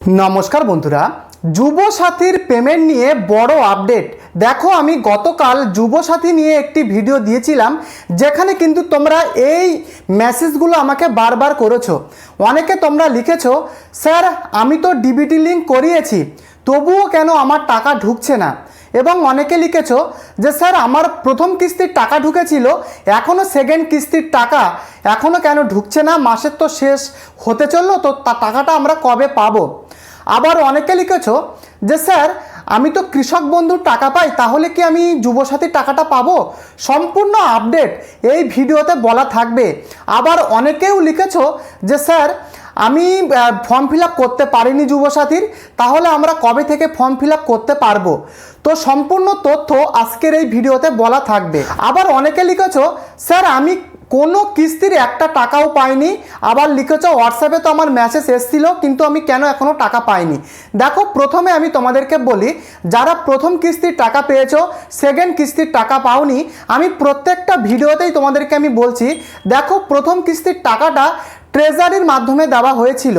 नमस्कार बंधुरा যুবসাথীর পেমেন্ট নিয়ে বড় আপডেট। দেখো আমি গতকাল যুবসাথী নিয়ে একটি ভিডিও দিয়েছিলাম যেখানে কিন্তু তোমরা এই মেসেজগুলো আমাকে বারবার করেছো। অনেকে তোমরা লিখেছো স্যার আমি তো ডিবিটি লিঙ্ক করিয়েছি তবুও কেন আমার টাকা ঢুকছে না, এবং অনেকে লিখেছো যে স্যার আমার প্রথম কিস্তির টাকা ঢুকেছিল এখনও সেকেন্ড কিস্তির টাকা এখনও কেন ঢুকছে না, মাসের তো শেষ হতে চললো, তো টাকাটা আমরা কবে পাবো। আবার অনেকে লিখেছো যে স্যার আমি তো কৃষক বন্ধুর টাকা পাই, তাহলে কি আমি যুবসাথীর টাকাটা পাবো? সম্পূর্ণ আপডেট এই ভিডিওতে বলা থাকবে। আবার অনেকেও লিখেছো যে স্যার আমি ফর্ম ফিল আপ করতে পারিনি যুবসাথীর, তাহলে আমরা কবে থেকে ফর্ম ফিল আপ করতে পারবো? তো সম্পূর্ণ তথ্য আজকের এই ভিডিওতে বলা থাকবে। আবার অনেকে লিখেছো স্যার আমি কোনো কিস্তির একটা টাকাও পাইনি, আবার লিখেছো হোয়াটসঅ্যাপে তো আমার মেসেজ এসেছিল কিন্তু আমি কেন এখনও টাকা পাইনি। দেখো প্রথমে আমি তোমাদেরকে বলি, যারা প্রথম কিস্তির টাকা পেয়েছো সেকেন্ড কিস্তির টাকা পাওনি, আমি প্রত্যেকটা ভিডিওতেই তোমাদেরকে আমি বলছি দেখো প্রথম কিস্তির টাকাটা ট্রেজারির মাধ্যমে দেওয়া হয়েছিল,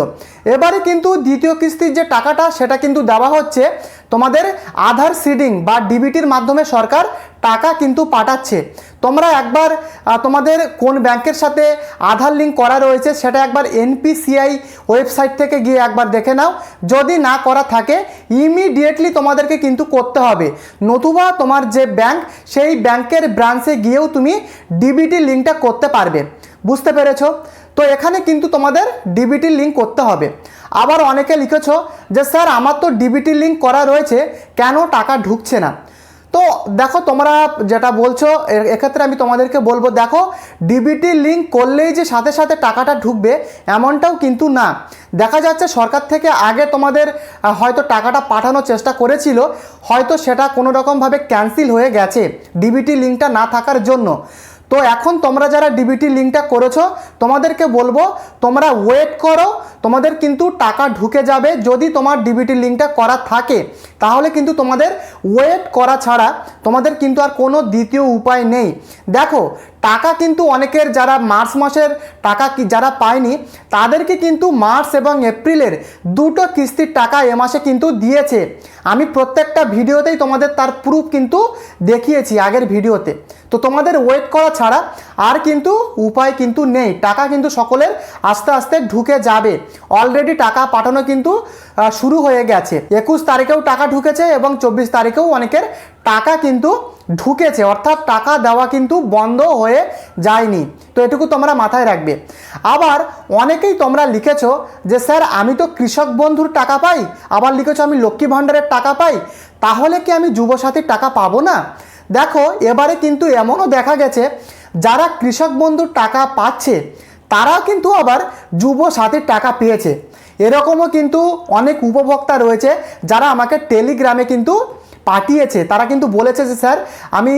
এবারে কিন্তু দ্বিতীয় কিস্তির যে টাকাটা সেটা কিন্তু দেওয়া হচ্ছে তোমাদের আধার সিডিং বা ডিবিটির মাধ্যমে সরকার টাকা কিন্তু পাঠাচ্ছে। তোমরা একবার তোমাদের কোন ব্যাংকের সাথে আধার লিঙ্ক করা রয়েছে সেটা একবার এনপিসিআই ওয়েবসাইট থেকে গিয়ে একবার দেখে নাও, যদি না করা থাকে ইমিডিয়েটলি তোমাদেরকে কিন্তু করতে হবে, নতুবা তোমার যে ব্যাংক সেই ব্যাংকের ব্রাঞ্চে গিয়েও তুমি ডিবিটি লিঙ্কটা করতে পারবে। বুঝতে পেরেছো? তো এখানে কিন্তু তোমাদের ডিবিটি লিঙ্ক করতে হবে। আবার অনেকে লিখেছো যে স্যার আমার তো ডিবিটি লিঙ্ক করা রয়েছে কেন টাকা ঢুকছে না। তো দেখো তোমরা যেটা বলছো এক্ষেত্রে আমি তোমাদেরকে বলবো দেখো ডিবিটি লিঙ্ক করলেই যে সাথে সাথে টাকাটা ঢুকবে এমনটাও কিন্তু না। দেখা যাচ্ছে সরকার থেকে আগে তোমাদের হয়তো টাকাটা পাঠানোর চেষ্টা করেছিল, হয়তো সেটা কোনো রকমভাবে ক্যান্সেল হয়ে গেছে ডিবিটি লিঙ্কটা না থাকার জন্য। তো এখন তোমরা যারা ডিবিটি লিঙ্কটা করেছো তোমাদেরকে বলবো তোমরা ওয়েট করো, তোমাদের কিন্তু টাকা ঢুকে যাবে। যদি তোমার ডিবিটি লিঙ্কটা করা থাকে তাহলে কিন্তু তোমাদের ওয়েট করা ছাড়া তোমাদের কিন্তু আর কোনো দ্বিতীয় উপায় নেই। দেখো টাকা কিন্তু অনেকের যারা মার্চ মাসের টাকা যারা পায়নি তাদেরকে কিন্তু মার্চ এবং এপ্রিলের দুটো কিস্তির টাকা এ মাসে কিন্তু দিয়েছে। আমি প্রত্যেকটা ভিডিওতেই তোমাদের তার প্রুফ কিন্তু দেখিয়েছি আগের ভিডিওতে। তো তোমাদের ওয়েট করা ছাড়া আর কিন্তু উপায় কিন্তু নেই, টাকা কিন্তু সকলের আস্তে আস্তে ঢুকে যাবে। অলরেডি টাকা পাঠানো কিন্তু শুরু হয়ে গেছে, 21 তারিখেও টাকা ঢুকেছে এবং 24 তারিখেও অনেকের টাকা কিন্তু ঢুকেছে, অর্থাৎ টাকা দেওয়া কিন্তু বন্ধ হয়ে যায়নি। তো এটুকু তোমরা মাথায় রাখবে। আবার অনেকেই তোমরা লিখেছো যে স্যার আমি তো কৃষক বন্ধুর টাকা পাই, আবার লিখেছো আমি লক্ষ্মী ভাণ্ডারের টাকা পাই, তাহলে কি আমি যুবসাথীর টাকা পাবো না? দেখো এবারে কিন্তু এমনও দেখা গেছে যারা কৃষক বন্ধুর টাকা পাচ্ছে তারা কিন্তু আবার যুবসাথীর টাকা পেয়েছে। এরকমও কিন্তু অনেক উপভোক্তা রয়েছে যারা আমাকে টেলিগ্রামে কিন্তু পাঠিয়েছে, তারা কিন্তু বলেছে যে স্যার আমি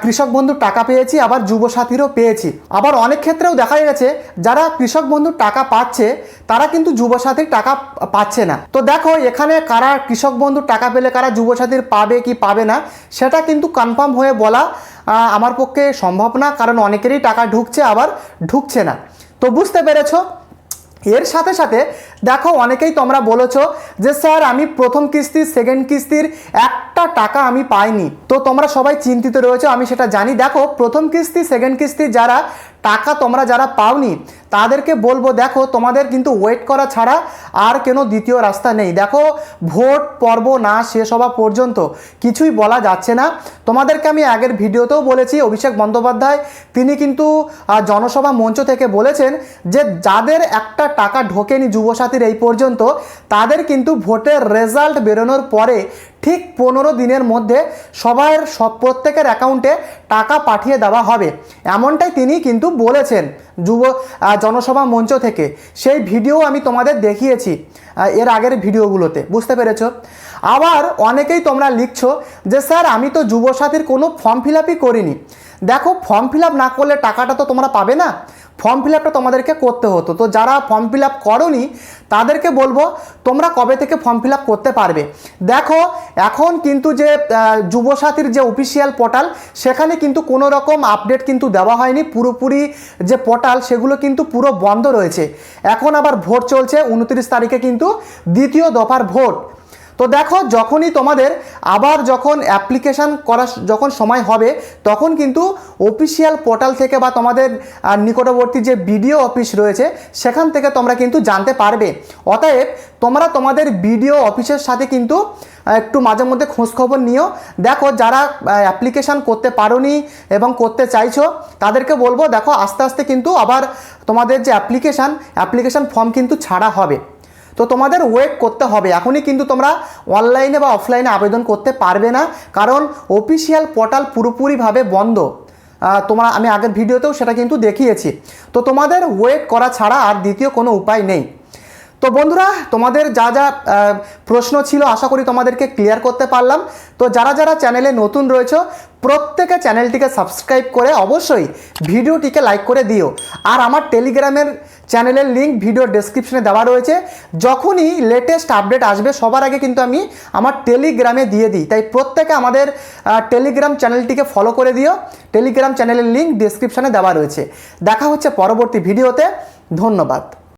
কৃষক বন্ধুর টাকা পেয়েছি আবার যুবসাথীরও পেয়েছি। আবার অনেক ক্ষেত্রেও দেখা গেছে যারা কৃষক বন্ধুর টাকা পাচ্ছে তারা কিন্তু যুবসাথীর টাকা পাচ্ছে না। তো দেখো এখানে কারা কৃষক বন্ধুর টাকা পেলে কারা যুবসাথীর পাবে কি পাবে না সেটা কিন্তু কনফার্ম হয়ে বলা আমার পক্ষে সম্ভব না, কারণ অনেকেরই টাকা ঢুকছে আবার ঢুকছে না। তো বুঝতে পেরেছো? এর সাথে সাথে দেখো অনেকেই তোমরা বলেছো যে স্যার আমি প্রথম কিস্তির সেকেন্ড কিস্তির একটা টাকা আমি পাইনি। তো তোমরা সবাই চিন্তিত রয়েছো, আমি সেটা জানি। দেখো প্রথম কিস্তি সেকেন্ড কিস্তির যারা টাকা তোমরা যারা পাওনি তাদেরকে বলবো দেখো তোমাদের কিন্তু ওয়েট করা ছাড়া আর কোনো দ্বিতীয় রাস্তা নেই। দেখো ভোট পর্ব না শেষ হওয়া পর্যন্ত কিছুই বলা যাচ্ছে না। তোমাদেরকে আমি আগের ভিডিওতেও বলেছি, অভিষেক বন্দ্যোপাধ্যায় তিনি কিন্তু জনসভা মঞ্চ থেকে বলেছেন যে যাদের একটা টাকা ঢোকেনি যুবসাথীর এই পর্যন্ত তাদের কিন্তু ভোটের রেজাল্ট বেরোনোর পরে ঠিক 15 দিনের মধ্যে প্রত্যেকের অ্যাকাউন্টে টাকা পাঠিয়ে দেওয়া হবে, এমনটাই তিনি কিন্তু বলেছেন জনসভা মঞ্চ থেকে। সেই ভিডিও আমি তোমাদের দেখিয়েছি এর আগের ভিডিওগুলোতে। বুঝতে পেরেছো? আবার অনেকেই তোমরা লিখছো যে স্যার আমি তো যুবসাথীর কোনো ফর্ম ফিল আপই করিনি। দেখো ফর্ম ফিল আপ না করলে টাকাটা তো তোমরা পাবে না। ফর্ম ফিল আপটা তোমাদেরকে করতে হতো। তো যারা ফর্ম ফিল আপ করোনি তাদেরকে বলবো তোমরা কবে থেকে ফর্ম ফিল আপ করতে পারবে। দেখো এখন কিন্তু যে যুবসাথীর যে অফিসিয়াল পোর্টাল সেখানে কিন্তু কোনো রকম আপডেট কিন্তু দেওয়া হয়নি, পুরোপুরি যে পোর্টাল সেগুলো কিন্তু পুরো বন্ধ রয়েছে। এখন আবার ভোট চলছে, 29 তারিখে কিন্তু দ্বিতীয় দফার ভোট। তো দেখো যখনই তোমাদের আবার যখন অ্যাপ্লিকেশান করার যখন সময় হবে তখন কিন্তু অফিসিয়াল পোর্টাল থেকে বা তোমাদের নিকটবর্তী যে বিডিও অফিস রয়েছে সেখান থেকে তোমরা কিন্তু জানতে পারবে। অতএব তোমরা তোমাদের বিডিও অফিসের সাথে কিন্তু একটু মাঝে মধ্যে খোঁজখবর নিও। দেখো যারা অ্যাপ্লিকেশান করতে পারোনি এবং করতে চাইছো তাদেরকে বলবো দেখো আস্তে আস্তে কিন্তু আবার তোমাদের যে অ্যাপ্লিকেশান ফর্ম কিন্তু ছাড়া হবে। তো তোমাদের ওয়েট করতে হবে, এখনই কিন্তু তোমরা অনলাইনে বা অফলাইনে আবেদন করতে পারবে না, কারণ অফিসিয়াল পোর্টাল পুরোপুরিভাবে বন্ধ। আমি আগের ভিডিওতেও সেটা কিন্তু দেখিয়েছি। তো তোমাদের ওয়েট করা ছাড়া আর দ্বিতীয় কোনো উপায় নেই। তো বন্ধুরা তোমাদের যা যা প্রশ্ন ছিল আশা করি তোমাদেরকে ক্লিয়ার করতে পারলাম। তো যারা যারা চ্যানেলে নতুন রয়েছে প্রত্যেকে চ্যানেলটিকে সাবস্ক্রাইব করে অবশ্যই ভিডিওটিকে লাইক করে দিও। আর আমার টেলিগ্রামের চ্যানেলের লিঙ্ক ভিডিও ডেসক্রিপশনে দেওয়া রয়েছে। যখনই লেটেস্ট আপডেট আসবে সবার আগে কিন্তু আমি আমার টেলিগ্রামে দিয়ে দিই, তাই প্রত্যেকে আমাদের টেলিগ্রাম চ্যানেলটিকে ফলো করে দিও। টেলিগ্রাম চ্যানেলের লিঙ্ক ডেসক্রিপশনে দেওয়া রয়েছে। দেখা হচ্ছে পরবর্তী ভিডিওতে। ধন্যবাদ।